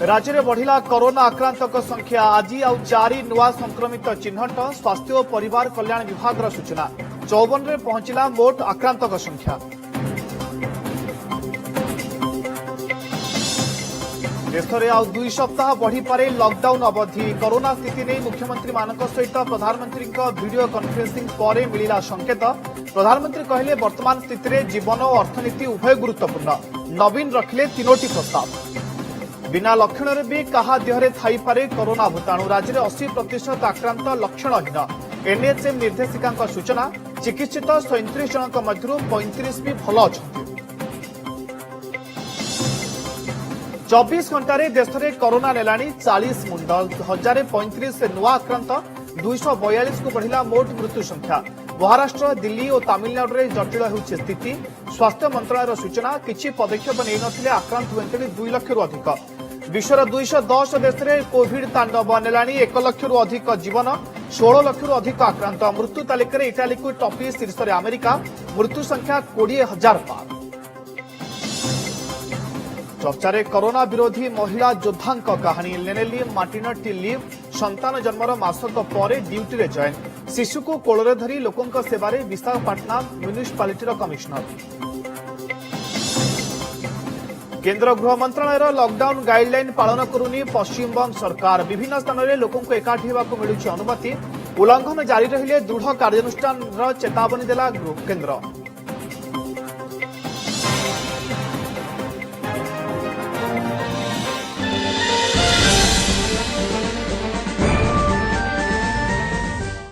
राज्य में बढ़िला कोरोना आक्रांतक संख्या आज आउ 4 नुआ संक्रमित चिन्हट स्वास्थ्य और परिवार कल्याण विभाग सूचना 54 में पहुंचला मोट आक्रांतक संख्या। देश में आउ 2 सप्ताह बढ़ी पारे लॉकडाउन अवधि कोरोना स्थिति नहीं मुख्यमंत्री मानक सहित प्रधानमंत्री वीडियो कॉन्फ्रेंसिंग पर मिला संकेत। प्रधानमंत्री कहले वर्तमान स्थिति में जीवन और अर्थनीति उभय गुरुत्वपूर्ण। नवीन रखिले 3टी प्रस्ताव। बिना लक्षण भी कहा देहरे थाई पारे कोरोना भूताणु राज्य में 80% आक्रांत लक्षणहीन। एनएचएम निर्देशिका सूचना चिकित्सित 37 जनक मध्य 35 भी भल अच्छा। 24 घंटे देश में कोरोना नेलाणी 40 मुंड 1035 नुआ आक्रांत 242 को बढ़िला मोट मृत्यु संख्या। महाराष्ट्र दिल्ली और तमिलनाडु में जटिल होउछि स्थिति। स्वास्थ्य मंत्रालय सूचना किछि पदक्षेप नहीं नथिले आक्रांत होते 2 लाख अधिक। विश्वर 210 देश में कोविड तांडव नेलाणी 1 लाख अधिक जीवन 16 लाख अधिक आक्रांत। मृत्यु तालिकार इटाली को टपी शीर्ष में अमेरिका मृत्यु संख्या 20,000 पार। चर्चा कोरोना विरोधी महिला योद्धा कहानी लेनेली मार्टिनटी लीव संतान जन्मर मासक पर ड्यूटी रे जॉइन शिशु को कोଳରେ धरी लोकों सेवारे विशाखापट्टनम म्युनिसिपालिटीर कमिशनर। केंद्र गृह मंत्रालय लॉकडाउन गाइडलाइन पालन करुनी पश्चिमबंग सरकार। विभिन्न स्थान में लोकों एकाठी होगाक मिलुछि अनुमति। उल्लंघन जारी रहिले दृढ़ कार्यानुष्ठान चेतावनी देला केंद्र।